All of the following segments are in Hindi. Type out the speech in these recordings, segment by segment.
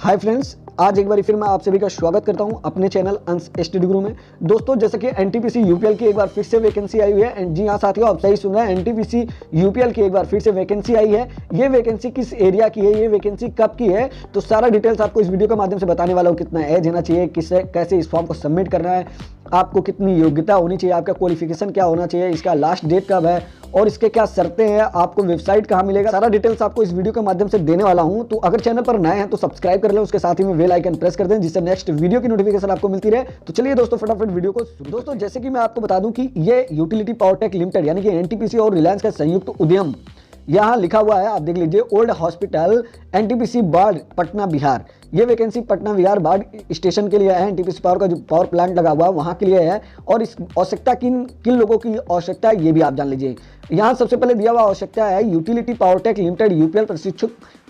हाय फ्रेंड्स, आज एक बार फिर मैं आप सभी का स्वागत करता हूं अपने चैनल अंश स्टडी गुरु में। दोस्तों, जैसे कि एनटीपीसी यूपीएल की एक बार फिर से वैकेंसी आई हुई है। जी हाँ साथियों, आप सही सुन रहे हैं, एनटीपीसी यूपीएल की एक बार फिर से वैकेंसी आई है। ये वैकेंसी किस एरिया की है, ये वैकेंसी कब की है, तो सारा डिटेल्स आपको इस वीडियो के माध्यम से बताने वाला हूँ। कितना एज होना चाहिए, कैसे इस फॉर्म को सबमिट करना है, आपको कितनी योग्यता होनी चाहिए, आपका क्वालिफिकेशन क्या होना चाहिए, इसका लास्ट डेट कब है और इसके क्या शर्तें हैं, आपको वेबसाइट कहाँ मिलेगा, सारा डिटेल्स आपको इस वीडियो के माध्यम से देने वाला हूं। तो अगर चैनल पर नए हैं तो सब्सक्राइब कर लें, उसके साथ ही में बेल आइकन प्रेस कर दें, जिससे नेक्स्ट वीडियो की नोटिफिकेशन आपको मिलती रहे। तो चलिए दोस्तों, फटाफट वीडियो को। दोस्तों, जैसे कि मैं आपको बता दूं कि ये यूटिलिटी पावर टेक लिमिटेड यानी कि एनटीपीसी और रिलायंस का संयुक्त उद्यम यहाँ लिखा हुआ है, आप देख लीजिए, ओल्ड हॉस्पिटल एनटीपीसी बाढ़ पटना बिहार। ये वैकेंसी पटना बिहार बाढ़ स्टेशन के लिए है। एनटीपीसी पावर का जो पावर प्लांट लगा हुआ है वहाँ के लिए है। और इस आवश्यकता किन लोगों की आवश्यकता है ये भी आप जान लीजिए। यहाँ सबसे पहले दिया हुआ आवश्यकता है, utility power tech limited UPL प्रशिक्षक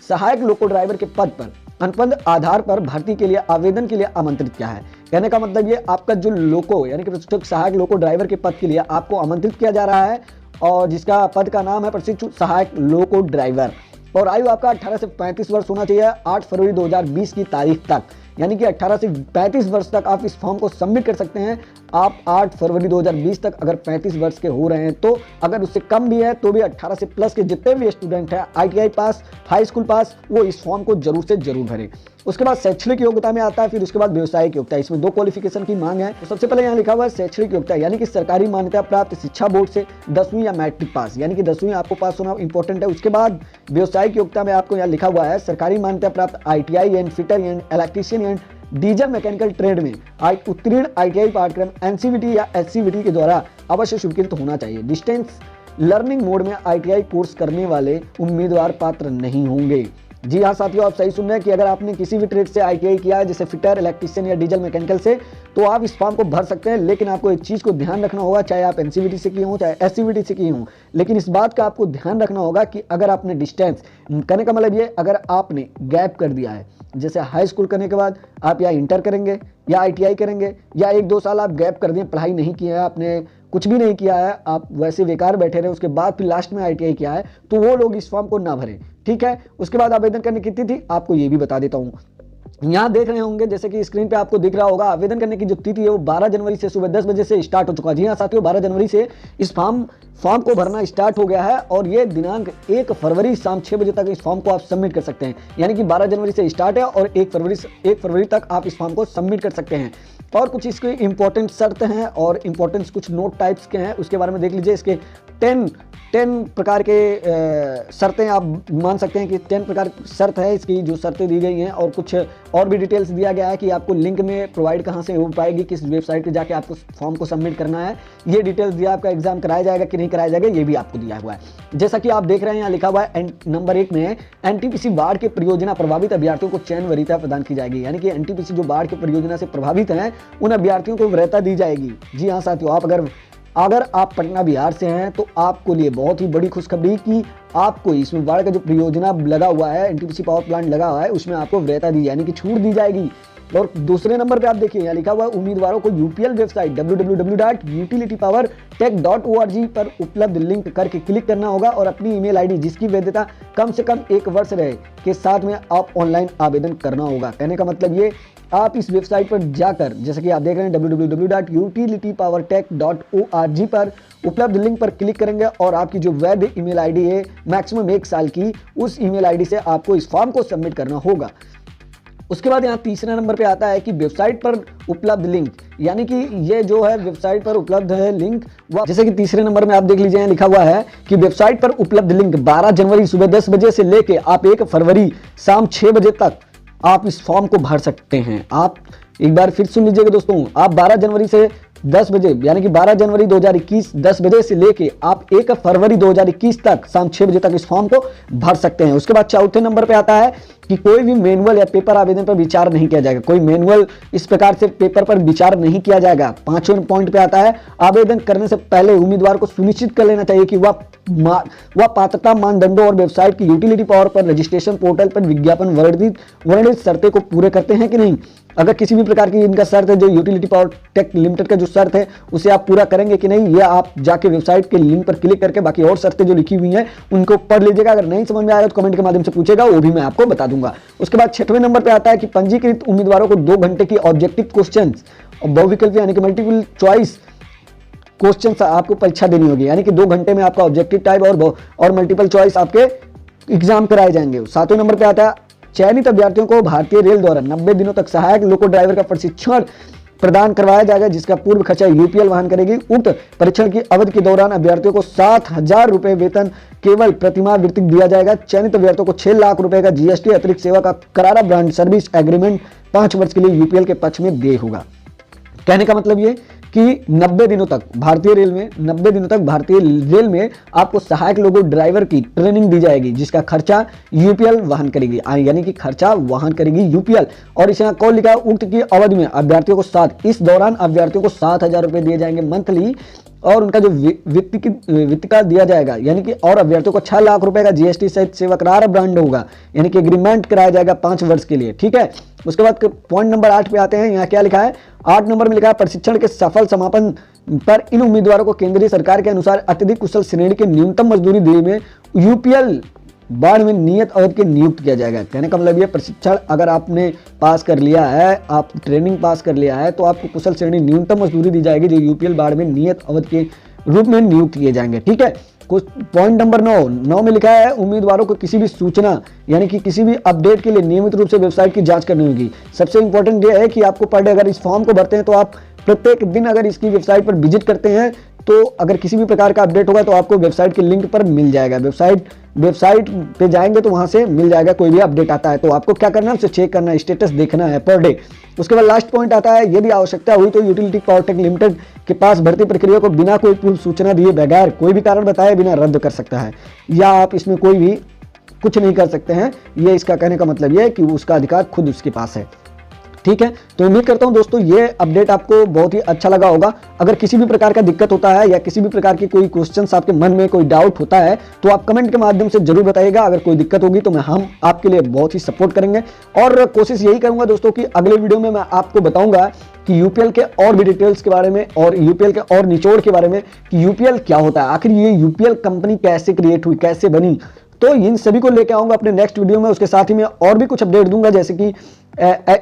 सहायक लोको ड्राइवर के पद पर अनुबंध आधार पर भर्ती के लिए आवेदन के लिए आमंत्रित किया है। कहने का मतलब ये, आपका जो लोको यानी कि प्रशिक्षक सहायक लोको ड्राइवर के पद के लिए आपको आमंत्रित किया जा रहा है, और जिसका पद का नाम है प्रशिक्षु सहायक लोको ड्राइवर। और आयु आपका 18 से 35 वर्ष होना चाहिए 8 फरवरी 2020 की तारीख तक। यानी कि 18 से 35 वर्ष तक आप इस फॉर्म को सबमिट कर सकते हैं। आप 8 फरवरी 2020 तक अगर 35 वर्ष के हो रहे हैं तो, अगर उससे कम भी है तो भी 18 से प्लस के जितने भी स्टूडेंट हैं, आईटीआई पास, हाई स्कूल पास, वो इस फॉर्म को जरूर से जरूर भरें। उसके बाद शैक्षणिक योग्यता में आता है, फिर उसके बाद व्यवसायिक योग्यता। इसमें 2 क्वालिफिकेशन की मांग है। तो सबसे पहले यहाँ लिखा हुआ है शैक्षणिक योग्यता, यानी कि सरकारी मान्यता प्राप्त शिक्षा बोर्ड से 10वीं या मैट्रिक पास, यानी कि 10वीं आपको पास होना इंपॉर्टेंट है। उसके बाद व्यवसायिक योग्यता में आपको यहाँ लिखा हुआ है सरकारी मान्यता प्राप्त ITI and fitter and electrician and diesel mechanical trade में उत्तीर्ण आईटीआई पाठ्यक्रम एनसीवीटी या एससीवीटी के द्वारा अवश्य स्वीकृत होना चाहिए। डिस्टेंस लर्निंग मोड में आईटीआई कोर्स करने वाले उम्मीदवार पात्र नहीं होंगे। जी हाँ साथियों, आप सही सुन रहे हैं कि अगर आपने किसी भी ट्रेड से आईटीआई किया है, जैसे फिटर, इलेक्ट्रीशियन या डीजल मैकेनिकल से, तो आप इस फॉर्म को भर सकते हैं। लेकिन आपको एक चीज़ को ध्यान रखना होगा, चाहे आप एनसीवीटी से किए हों चाहे एससीवीटी से किए हों, लेकिन इस बात का आपको ध्यान रखना होगा कि अगर आपने डिस्टेंस, कहने का मतलब ये, अगर आपने गैप कर दिया है, जैसे हाई स्कूल करने के बाद आप या इंटर करेंगे या आईटीआई करेंगे, या 1-2 साल आप गैप कर दें, पढ़ाई नहीं किया है, आपने कुछ भी नहीं किया है, आप वैसे बेकार बैठे रहे, उसके बाद फिर लास्ट में आईटीआई किया है, तो वो लोग इस फॉर्म को ना भरें। ठीक है। उसके बाद आवेदन करने की तिथि आपको ये भी बता देता हूँ। यहाँ देख रहे होंगे, जैसे कि स्क्रीन पे आपको दिख रहा होगा, आवेदन करने की जो तिथि है वो 12 जनवरी से सुबह 10 बजे से स्टार्ट हो चुका है। जी हाँ साथियों, 12 जनवरी से इस फॉर्म को भरना स्टार्ट हो गया है, और ये दिनांक 1 फरवरी शाम 6 बजे तक इस फॉर्म को आप सबमिट कर सकते हैं। यानी कि 12 जनवरी से स्टार्ट है और 1 फरवरी तक आप इस फॉर्म को सबमिट कर सकते हैं। और कुछ इसके इंपॉर्टेंट शर्त हैं और इंपॉर्टेंट कुछ नोट टाइप्स के हैं, उसके बारे में देख लीजिए। इसके 10 प्रकार के शर्तें आप मान सकते हैं कि 10 प्रकार की शर्त है इसकी, जो शर्तें दी गई हैं। और कुछ और भी डिटेल्स दिया गया है कि आपको लिंक में प्रोवाइड कहाँ से हो पाएगी, किस वेबसाइट पे जाके आपको फॉर्म को सबमिट करना है, ये डिटेल्स दिया। आपका एग्जाम कराया जाएगा कि नहीं कराया जाएगा ये भी आपको दिया हुआ है। जैसा कि आप देख रहे हैं, यहाँ लिखा हुआ है नंबर 1 में, एनटीपीसी बाढ़ के परियोजना प्रभावित अभ्यर्थियों को चयन वरीयता प्रदान की जाएगी। यानी कि एनटीपीसी जो बाढ़ के परियोजना से प्रभावित हैं उन अभ्यर्थियों को वरीयता दी जाएगी। जी हाँ साथियों, अगर आप पटना बिहार से हैं तो आपको लिए बहुत ही बड़ी खुशखबरी कि आपको इसमें बाढ़ का जो परियोजना लगा हुआ है, एनटीपीसी पावर प्लांट लगा हुआ है, उसमें आपको वरीयता दी यानी कि छूट दी जाएगी। और दूसरे नंबर पे आप देखिए, यहाँ लिखा हुआ है उम्मीदवारों को यूपीएल वेबसाइट www.utilitypowertech.org पर उपलब्ध लिंक करके क्लिक करना होगा और अपनी ईमेल आईडी जिसकी वैधता कम से कम 1 वर्ष रहे के साथ में आप ऑनलाइन आवेदन करना होगा। कहने का मतलब ये, आप इस वेबसाइट पर जाकर, जैसे कि आप देख रहे हैं www.utilitypowertech.org पर उपलब्ध लिंक पर क्लिक करेंगे और आपकी जो वैध ईमेल आईडी है मैक्सिमम 1 साल की, उस ईमेल आईडी से आपको इस फॉर्म को सबमिट करना होगा। उसके बाद यहाँ तीसरे नंबर पे आता है कि वेबसाइट पर उपलब्ध लिंक, यानी कि ये जो है वेबसाइट पर उपलब्ध है लिंक, जैसे कि तीसरे नंबर में आप देख लीजिए, लिखा हुआ है कि वेबसाइट पर उपलब्ध लिंक 12 जनवरी सुबह 10 बजे से लेके आप 1 फरवरी शाम 6 बजे तक आप इस फॉर्म को भर सकते हैं। आप एक बार फिर सुन लीजिएगा दोस्तों, आप 12 जनवरी से 10 बजे, यानी कि 12 जनवरी 2021 10 बजे से लेके आप 1 फरवरी 2021 तक शाम 6 बजे तक इस फॉर्म को भर सकते हैं। उसके बाद चौथे नंबर पे आता है कि कोई भी मैनुअल या पेपर आवेदन पर विचार नहीं किया जाएगा। कोई मैनुअल इस प्रकार से पेपर पर विचार नहीं किया जाएगा। 5वें पॉइंट पे आता है, आवेदन करने से पहले उम्मीदवार को सुनिश्चित कर लेना चाहिए कि वह पात्रता मानदंडों और वेबसाइट की यूटिलिटी पावर पर रजिस्ट्रेशन पोर्टल पर विज्ञापन वर्णित शर्तें को पूरे करते हैं कि नहीं। अगर किसी भी प्रकार की इनका शर्त है, जो यूटिलिटी पावर टेक लिमिटेड का जो शर्त है उसे आप पूरा करेंगे कि नहीं, ये आप जाके वेबसाइट के लिंक पर क्लिक करके बाकी और शर्तें जो लिखी हुई हैं उनको पढ़ लीजिएगा। अगर नहीं समझ में आएगा तो कमेंट के माध्यम से पूछेगा, वो भी मैं आपको बता दूंगा। दूंगा। उसके बाद 6वें नंबर पे आता है कि पंजीकृत उम्मीदवारों को 2 घंटे की ऑब्जेक्टिव क्वेश्चन और बहुविकल्पी यानी कि मल्टीपल चॉइस क्वेश्चन आपको परीक्षा देनी होगी, यानी कि 2 घंटे में आपका ऑब्जेक्टिव टाइप और मल्टीपल चॉइस आपके एग्जाम कराए जाएंगे। 7वें नंबर पे आता है चयनित अभ्यर्थियों को भारतीय रेल द्वारा 90 दिनों तक सहायक लोको ड्राइवर का प्रशिक्षण प्रदान करवाया जाएगा, जिसका पूर्व खर्चा यूपीएल वहन करेगी। उक्त परीक्षण की अवधि के दौरान अभ्यर्थियों को 7,000 रुपए वेतन केवल प्रतिमाह वृत्ति दिया जाएगा। चयनित अभ्यर्थियों को 6 लाख रुपए का जीएसटी अतिरिक्त सेवा का करारा ब्रांड सर्विस एग्रीमेंट 5 वर्ष के लिए यूपीएल के पक्ष में देय होगा। कहने का मतलब ये कि 90 दिनों तक भारतीय रेल में आपको सहायक लोगो ड्राइवर की ट्रेनिंग दी जाएगी, जिसका खर्चा यूपीएल वहन करेगी, यानी कि खर्चा वहन करेगी यूपीएल। और इस यहाँ कौन लिखा है, उक्त की अवधि में अभ्यर्थियों को इस दौरान अभ्यर्थियों को 7,000 रुपए दिए जाएंगे मंथली, और उनका जो वित्त का दिया जाएगा, यानी कि और अभ्यर्थियों को 6 लाख रुपए का जीएसटी सहित सेवा करार ब्रांड होगा, यानी कि एग्रीमेंट कराया जाएगा 5 वर्ष के लिए। ठीक है, उसके बाद पॉइंट नंबर 8 पे आते हैं। यहाँ क्या लिखा है, 8 नंबर में लिखा है प्रशिक्षण के सफल समापन पर इन उम्मीदवारों को केंद्रीय सरकार के अनुसार अत्यधिक कुशल श्रेणी के न्यूनतम मजदूरी देने में यूपीएल बाढ़ में नियत अवधि के नियुक्त किया जाएगा। कहने का मतलब ये प्रशिक्षण अगर आपने पास कर लिया है, आप ट्रेनिंग पास कर लिया है, तो आपको कुशल श्रेणी न्यूनतम मजदूरी दी जाएगी, जो यूपीएल बाढ़ में नियत अवधि के रूप में नियुक्त किए जाएंगे। ठीक है, कुछ पॉइंट नंबर 9 में लिखा है उम्मीदवारों को किसी भी सूचना यानी कि किसी भी अपडेट के लिए नियमित रूप से वेबसाइट की जांच करनी होगी। सबसे इंपॉर्टेंट ये है कि आपको पर डे अगर इस फॉर्म को भरते हैं तो आप प्रत्येक दिन अगर इसकी वेबसाइट पर विजिट करते हैं तो अगर किसी भी प्रकार का अपडेट होगा तो आपको वेबसाइट के लिंक पर मिल जाएगा। वेबसाइट पे जाएंगे तो वहां से मिल जाएगा, कोई भी अपडेट आता है तो आपको क्या करना है, उसे चेक करना है, स्टेटस देखना है पर डे। उसके बाद लास्ट पॉइंट आता है, यदि आवश्यकता हुई तो यूटिलिटी पावरटेक लिमिटेड के पास भर्ती प्रक्रिया को बिना कोई पूर्व सूचना दिए बगैर कोई भी कारण बताए बिना रद्द कर सकता है, या आप इसमें कोई भी कुछ नहीं कर सकते हैं। ये इसका कहने का मतलब ये है कि उसका अधिकार खुद उसके पास है। ठीक है, तो उम्मीद करता हूं दोस्तों ये अपडेट आपको बहुत ही अच्छा लगा होगा। अगर किसी भी प्रकार का दिक्कत होता है या किसी भी प्रकार की कोई क्वेश्चंस आपके मन में कोई डाउट होता है तो आप कमेंट के माध्यम से जरूर बताइएगा। अगर कोई दिक्कत होगी तो हम आपके लिए बहुत ही सपोर्ट करेंगे, और कोशिश यही करूंगा दोस्तों कि अगले वीडियो में मैं आपको बताऊंगा कि यूपीएल के और भी डिटेल्स के बारे में और यूपीएल के और निचोड़ के बारे में कि यूपीएल क्या होता है, आखिर ये यूपीएल कंपनी कैसे क्रिएट हुई, कैसे बनी। तो इन सभी को लेकर आऊंगा अपने नेक्स्ट वीडियो में। उसके साथ ही मैं और भी कुछ अपडेट दूंगा, जैसे कि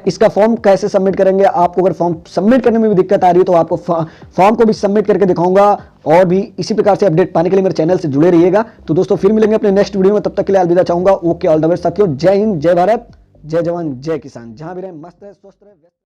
इसका फॉर्म कैसे सबमिट करेंगे। आपको अगर फॉर्म सबमिट करने में भी दिक्कत आ रही है तो आपको फॉर्म को भी सबमिट करके दिखाऊंगा, और भी इसी प्रकार से अपडेट पाने के लिए मेरे चैनल से जुड़े रहिएगा। तो दोस्तों फिर मिलेंगे अपने नेक्स्ट वीडियो में, तब तक के लिए अलविदा चाहूंगा। ओके, ऑल द बेस्ट साथियों। जय हिंद, जय भारत, जय जवान, जय किसान। जहां भी रहें मस्त रहे, स्वस्थ रहे।